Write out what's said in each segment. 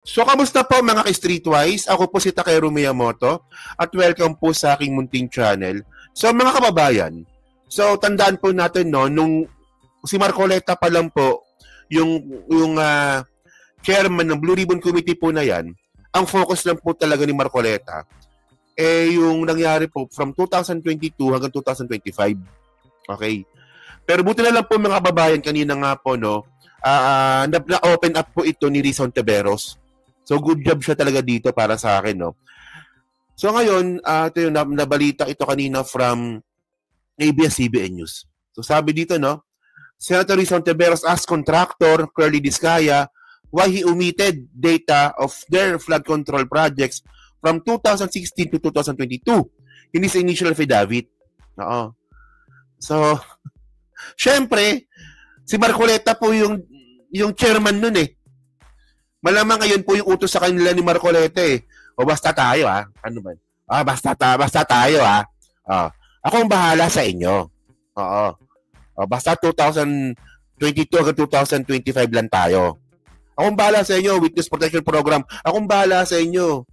So, kamusta po mga ka-Streetwise? Ako po si Takeru Miyamoto at welcome po sa aking munting channel. So, mga kababayan, so tandaan po natin no, nung si Marcoleta pa lang po, yung chairman ng Blue Ribbon Committee po na yan, ang focus lang po talaga ni Marcoleta, yung nangyari po from 2022 hanggang 2025. Okay? Pero buti na lang po mga kababayan, kanina nga po, no, na-open up po ito ni Rizon Teberos. So, good job siya talaga dito para sa akin, no? So, ngayon, ito yung nabalita ito kanina from ABS-CBN News. So, sabi dito, no? Senator Rizon Teberos asked contractor Curly Discaya why he omitted data of their flood control projects from 2016 to 2022 in his initial affidavit. Oo. So, syempre, si Marcoleta po yung chairman nun eh. Malamang ngayon po yung utos sa kanila ni Marcoleta eh. O basta tayo Ano ba? Basta tayo ako ang bahala sa inyo. Oo. Basta 2022 hanggang 2025 lang tayo. Ako ang bahala sa inyo, Witness Protection Program. Ako ang bahala sa inyo.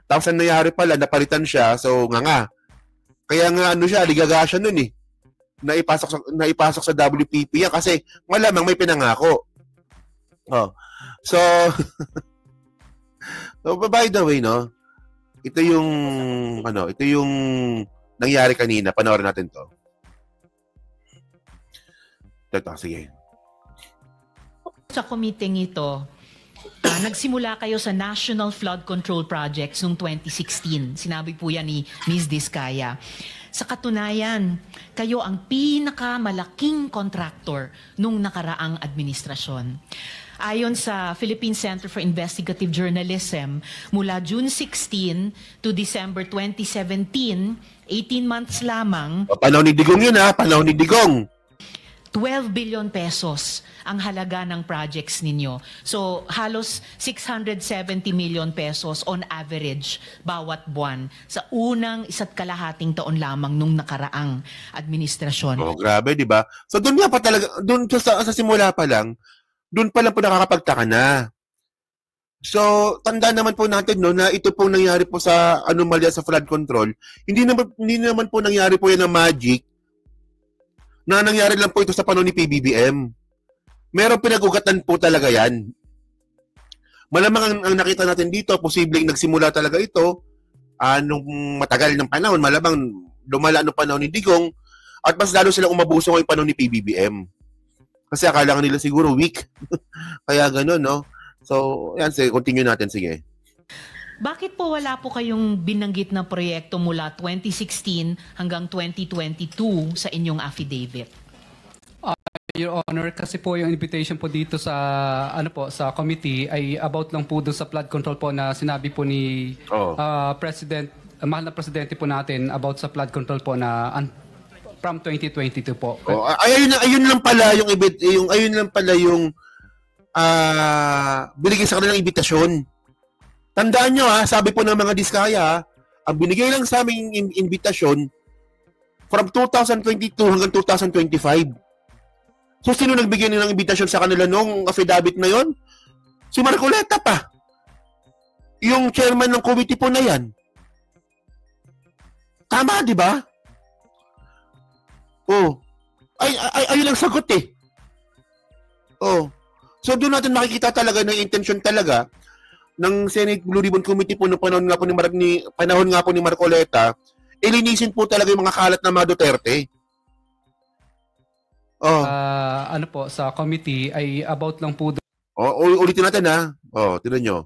Tapos ang nangyari pala, napalitan siya. So, nga. Kaya nga siya, ligaga siya nun eh. Naipasok sa WPP yan kasi malamang may pinangako. So, by the way, no, ito yung nangyari kanina. Panoorin natin to. Ito, sige. Sa committee ito, nagsimula kayo sa National Flood Control Projects noong 2016. Sinabi po yan ni Ms. Discaya. Sa katunayan, kayo ang pinakamalaking contractor nung nakaraang administrasyon. Ayon sa Philippine Center for Investigative Journalism, mula June 16 to December 2017, 18 months lamang. Panahon ni Digong yun panahon ni Digong. 12 billion pesos ang halaga ng projects ninyo. So, halos 670 million pesos on average bawat buwan sa unang 1.5 taon lamang nung nakaraang administrasyon. Grabe, di ba? So, doon nga pa talaga, doon sa simula pa lang, doon pa lang po nakakapagtaka na. So, tandaan naman po natin no, na ito pong nangyari po sa anomalya sa flood control. Hindi naman po nangyari po yan ng magic. Na nangyari lang po ito sa panahon ni PBBM. Merong pinag-ugatan po talaga yan. Malamang ang nakita natin dito, posibleng nagsimula talaga ito nung matagal ng panahon. Malamang lumala nung panahon ni Digong at mas lalo silang umabuso ngayong panahon ni PBBM. Kasi akala nila siguro weak. Kaya gano'n, no? So, yan, continue natin, sige. Bakit po wala po kayong binanggit na proyekto mula 2016 hanggang 2022 sa inyong affidavit? Your Honor, kasi po yung invitation po dito sa sa committee ay about lang po doon sa flood control po na sinabi po ni President, mahal na presidente po natin about sa flood control po na from 2022 po. Ayun lang pala yung binigay sa kanilang imbitasyon. Tandaan nyo sabi po ng mga Discaya, ang binigay lang sa aming imbitasyon from 2022 hanggang 2025. So, sino nagbigay ng imbitasyon sa kanila nung affidavit na yon? Si Marcoleta pa. Yung chairman ng committee po na yan. Tama, di ba? Ayun ang sagot eh. So, doon natin makikita talaga ng intention talaga ng Senate Blue Ribbon Committee po noong panahon nga po ni Marcoleta, ilinisin po talaga yung mga kalat ng mga Duterte. Sa committee ay about lang po ulitin natin tignan nyo.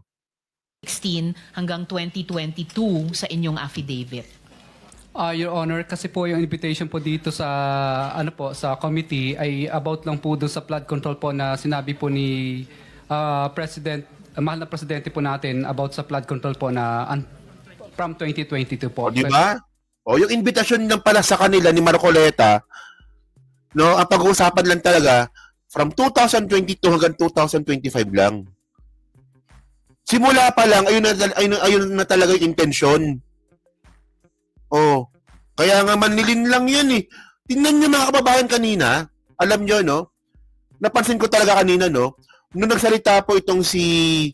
16 hanggang 2022 sa inyong affidavit. Your Honor, kasi po yung invitation po dito sa sa committee ay about lang po doon sa flood control po na sinabi po ni mahal na presidente po natin about sa flood control po na from 2022 po. Di ba? Yung invitation lang pala sa kanila ni Marcoleta, no, ang pag-uusapan lang talaga from 2022 hanggang 2025 lang. Simula pa lang, ayun na talaga yung intensyon. Kaya nga manlilin lang yan eh. Tingnan nyo mga kababayan kanina, alam nyo, no? Napansin ko talaga kanina, no? Nung nagsalita po itong si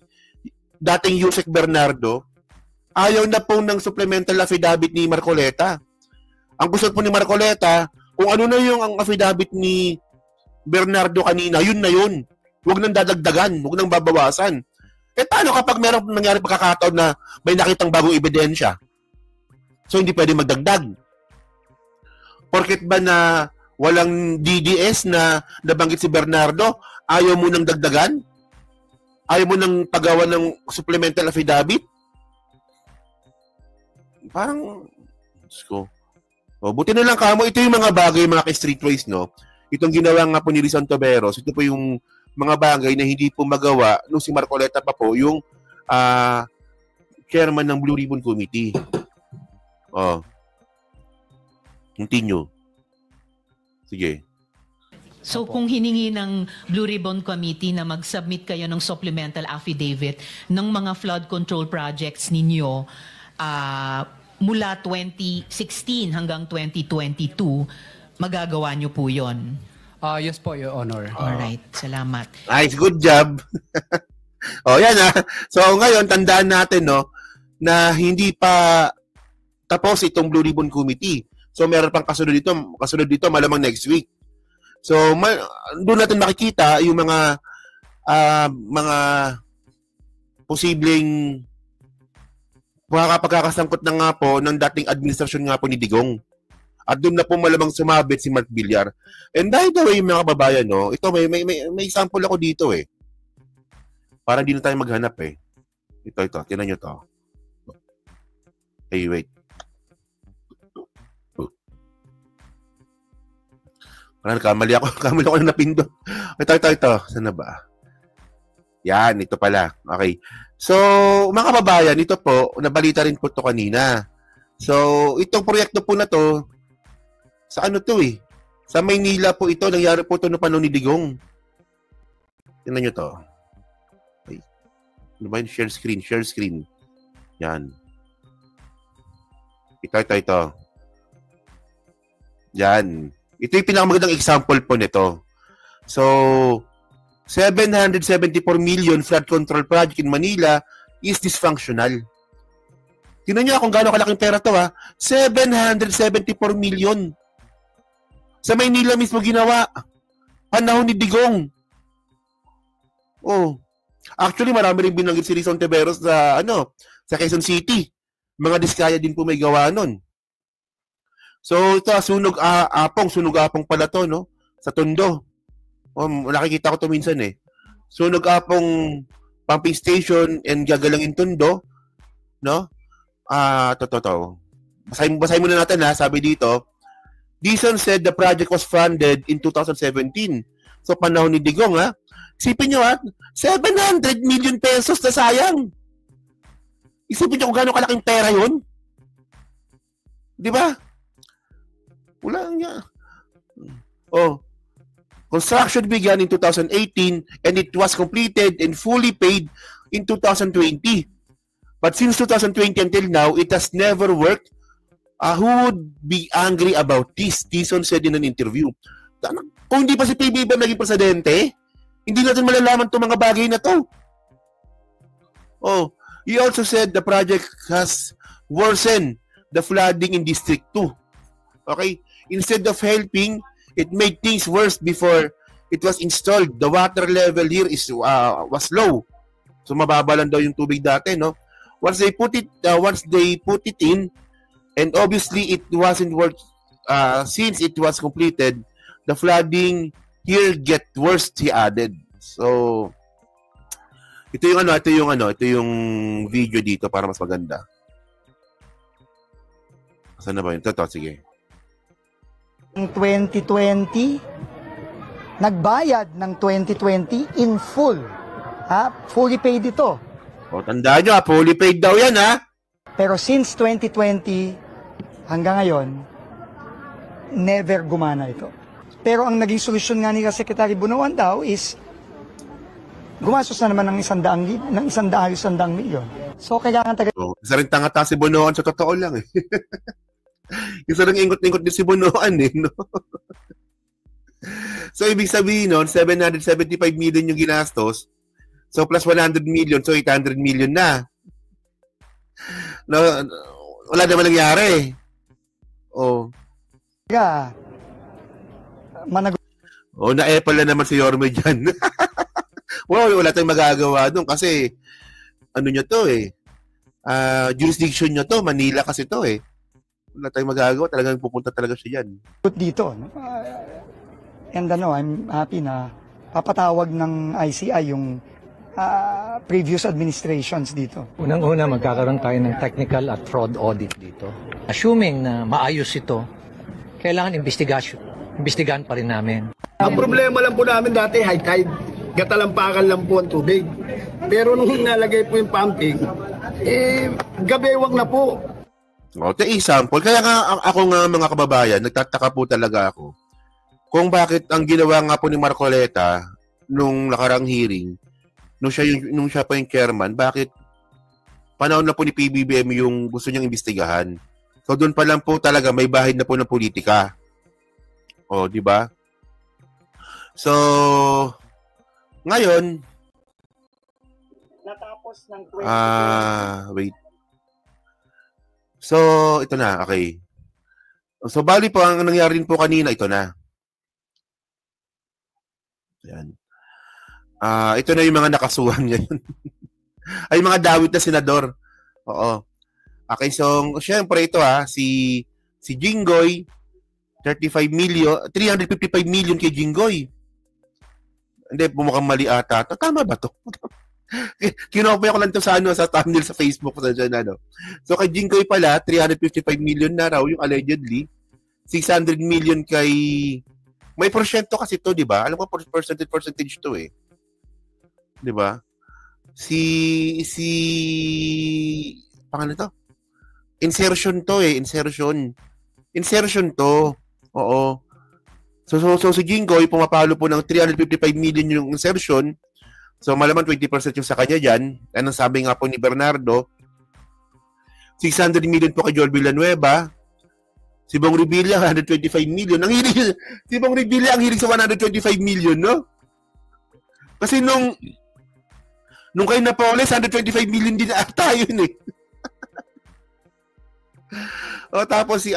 dating Yusek Bernardo, ayaw na po ng supplemental affidavit ni Marcoleta. Ang gusto po ni Marcoleta, kung ano na yung ang affidavit ni Bernardo kanina, yun na yun. Huwag nang dadagdagan, huwag nang babawasan. Paano kapag meron nangyari pagkakataon na may nakitang bagong ebidensya? So, hindi pwede magdagdag. Porket ba na walang DDS na nabanggit si Bernardo, ayaw mo nang dagdagan? Ayaw mo nang pagawa ng supplemental affidavit? Parang, buti na lang kamo, ito yung mga bagay, mga ka-streetways, no? Itong ginawa nga po ni Rizon Toberos, ito po yung mga bagay na hindi po magawa nung si Marcoleta pa po, yung chairman ng Blue Ribbon Committee. Continue. Sige. So kung hiningi ng Blue Ribbon Committee na mag-submit kayo ng supplemental affidavit ng mga flood control projects ninyo mula 2016 hanggang 2022, magagawa nyo po yon? Yes po, Your Honor. Alright, salamat. Nice, good job. Yan So ngayon, tandaan natin, no, na hindi pa tapos itong Blue Ribbon Committee. So meron pang kasunod dito malamang next week. So doon natin makikita yung mga posibleng pagkakasangkot na nga po ng dating administrasyon nga po ni Digong. At doon na po malamang sumabit si Mark Villar. And by the way, mga kababayan, no, ito may sample ako dito eh. Parang di na tayo maghanap eh. Ito. Tingnan nyo to. Hey, wait. Parang kamali ako na napindot. Ito. Saan na ba? Yan, ito pala. Okay. So, mga kababayan, ito po, nabalita rin po ito kanina. So, itong proyekto po na to, sa ano to eh? Sa Maynila po ito, nangyari po ito noong panahon ni Digong. Tingnan nyo to. Okay. Ano ba yun? Share screen. Yan. Ito. Yan. Ito yung pinakamagandang example po nito. So, 774 million flood control project in Manila is dysfunctional. Tingnan nyo kung gaano kalaking pera to ha. 774 million. Sa Maynila mismo ginawa. Panahon ni Digong. Actually, marami rin binanggit si Rizon Tiberos sa Quezon City. Mga diskaya din po may gawa nun. So, ito, sunog apong pala to, no? Sa Tondo. Nakikita ko to minsan eh. Sunog apong pumping station and gagalangin Tondo, no? Basahin muna natin ha, sabi dito. Dizon said the project was funded in 2017. So, panahon ni Digong, ha? Isipin nyo, ha? 700 million pesos na sayang. Isipin nyo kung gaano kalaking pera yun. Di ba? Wala nga. Construction began in 2018 and it was completed and fully paid in 2020. But since 2020 until now, it has never worked. Who would be angry about this? Dizon said in an interview. Kung hindi pa si PBBM naging presidente, hindi natin malalaman itong mga bagay na to. He also said the project has worsened the flooding in District 2. Okay? Instead of helping, it made things worse before it was installed. The water level here was low. So mababa lang daw yung tubig dati, no? Once they put it in, and obviously it wasn't work since it was completed, the flooding here get worse, he added. So ito yung video dito para mas maganda. Saan na ba yun? Ito, sige. 2020, nagbayad ng 2020 in full. Fully paid ito. Tandaan nyo, fully paid daw yan, ha? Pero since 2020, hanggang ngayon, never gumana ito. Pero ang naging solusyon nga ni Secretary Bunawan daw is gumastos na naman ng 100 milyon. So, kailangan isa rin tanga si Bunawan sa totoo lang, eh. Isa rin ingot-ingot din si Bunawan, eh, no? So, ibig sabihin nun, 775 million yung ginastos, So plus 100 million, so 800 million na. No, wala naman nangyari. Oh. Yeah. Na-apple na naman si Yorme dyan. Wala tayong magagawa doon kasi ano nyo to jurisdiction nyo to, Manila kasi to Wala tayong magagawa, talagang pupunta talaga siya dyan. Dito, no? And I'm happy na papatawag ng ICI yung previous administrations dito. Unang-una, magkakaroon tayo ng technical at fraud audit dito. Assuming na maayos ito, kailangan investigahan pa rin namin. Ang problema lang po namin dati, high tide. Gatalampakan lang po ang tubig. Pero nung nalagay po yung pumping, gabewang na po. Example, kaya nga ako nga mga kababayan, nagtataka po talaga ako kung bakit ang ginawa nga po ni Marcoleta nung nakarang hearing, nung siya pa yung chairman, bakit panahon na po ni PBBM yung gusto niyang imbestigahan. So doon pa lang po talaga may bahid na po ng politika. Di ba? So ngayon natapos ng wait. So ito na, okay. So bali po ang nangyari rin po kanina, ito na. Yan. Ito na yung mga nakasuhan ngayon. Ay, mga dawit na senador. Oo. Okay, so, syempre ito si Jinggoy, 355 million kay Jinggoy. Hindi, mukhang mali ata. Tama ba to? Kinopay ko lang to sa thumbnail sa Facebook sa dyan, So, kay Jinggoy pala, 355 million na raw yung allegedly. 600 million kay... May porsyento kasi to, di ba? Alam ko percentage to di ba? Pangalan to? Insertion to Insertion to. Oo. So si Jinggoy pumapalo po ng 355 million yung insertion. So malaman 20% yung sa kanya diyan. Anong sabi nga po ni Bernardo? 600 million po kay Joel Villanueva. Si Bong Revilla, 125 million. Si Bong Revilla ang hilig sa 125 million, no? Kasi nung kay Napoles, 125 million din ata yun tapos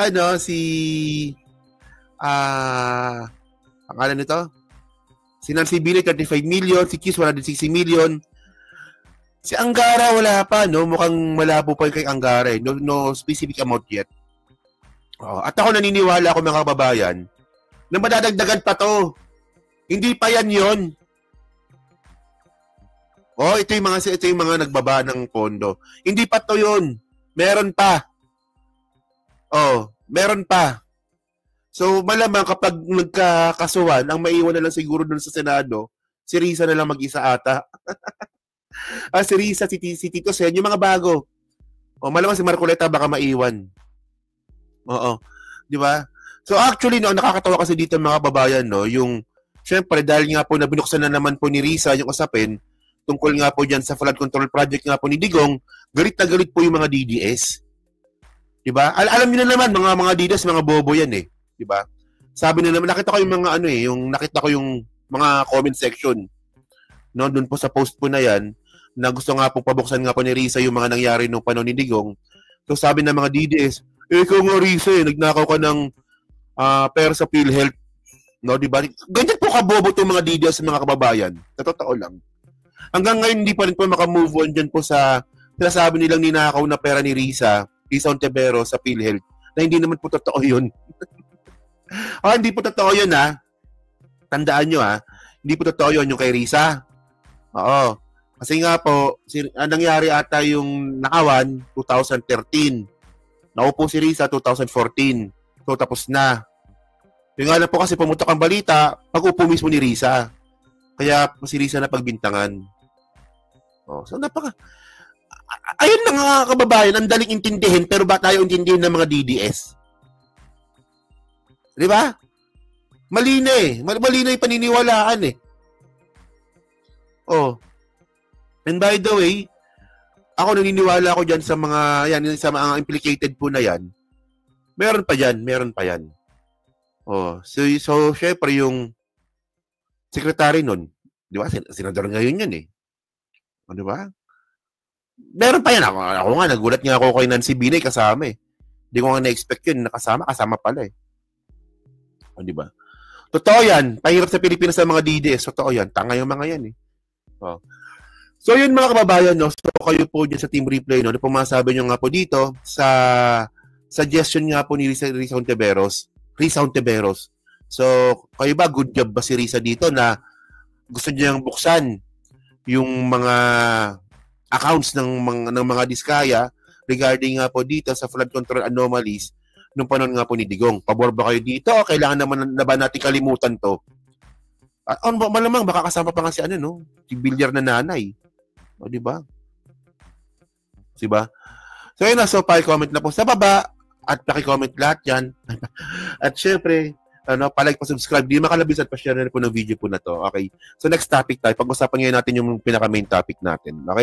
pangalan nito? Si Nancy Billy, 35 million. Si Kiss, 160 million. Si Angara, wala pa, no? Mukhang malabo pa kay Angara, No specific amount yet. At ako naniniwala ako mga kababayan na madadagdagan pa to. Hindi pa yan yon. Ito yung mga nagbaba ng pondo. Hindi pa to yon. Meron pa. Meron pa. So malamang kapag nagkakasuhan, ang maiwan na lang siguro doon sa Senado, si Risa na lang mag-isa ata. Si Risa, si Tito Sen, yung mga bago. Malamang si Marcoleta baka maiwan. Di ba? So actually nakakatawa kasi dito mga babayan yung syempre dahil nga po nabinuksan na naman po ni Risa yung usapin tungkol nga po diyan sa flood control project nga po ni Digong, galit na galit po yung mga DDS. Di ba? Alam niyo na naman mga DDS, mga bobo yan di ba? Sabi na naman nakita ko yung mga comment section doon po sa post po na yan na gusto nga pong pabuksan nga po ni Risa yung mga nangyari nung panahon ni Digong. So sabi ng mga DDS, ikaw nga Risa nagnakaw ka ng pera sa PhilHealth. No, di ba? Ganyan po kabobo itong mga DDS sa mga kababayan. Sa totoo lang. Hanggang ngayon, hindi pa rin po makamove on dyan po sa sinasabi nilang ninakaw na pera ni Risa Ontiveros sa PhilHealth na hindi naman po totoo yun. Hindi po totoo yun Tandaan nyo hindi po totoo yun yung kay Risa. Oo. Kasi nga po, nangyari ata yung nakawan 2013. Naupo si Risa 2014. So, tapos na. Yung nga lang po kasi pumutok ang balita, pag-upo mismo ni Risa. Kaya si Risa na pagbintangan. So, ayun na nga kababayan, ang daling intindihin, pero ba tayo intindihin ng mga DDS? Di ba? Mali na Mali na yung paniniwalaan And by the way, ako naniniwala ako dyan sa mga implicated po na yan. Meron pa yan. So syempre yung secretary nun, di ba? Senador ngayon yan O, di ba? Meron pa yan. Ako nga, nagulat nga ako kay Nancy Binay kasama eh. Hindi ko nga na-expect yun. Kasama pala eh. O, di ba? Totoo yan. Pahirap sa Pilipinas sa mga DDS. Totoo yan. Tanga yung mga yan eh. O. So, yun mga kababayan, no? So, kayo po dyan sa Team Replay, no? Ano po masasabi nyo nga po dito sa suggestion nga po ni Risa Hontiveros. So, kayo ba, good job ba si Risa dito na gusto niyang buksan yung mga accounts ng mga Diskaya regarding nga po dito sa flood control anomalies nung panahon nga po ni Digong? Pabor ba kayo dito? Kailangan naman na ba natin kalimutan to? Malamang baka kasama pa nga si si bilyar na nanay. O, di ba? Diba? So, yun na. So, pa-comment na po sa baba at paki-comment lahat yan. At syempre, palike, pa-subscribe, di makalabis at pa-share na po ng video po na to. Okay? So, next topic tayo. Pag-usapan ngayon natin yung pinaka-main topic natin. Okay?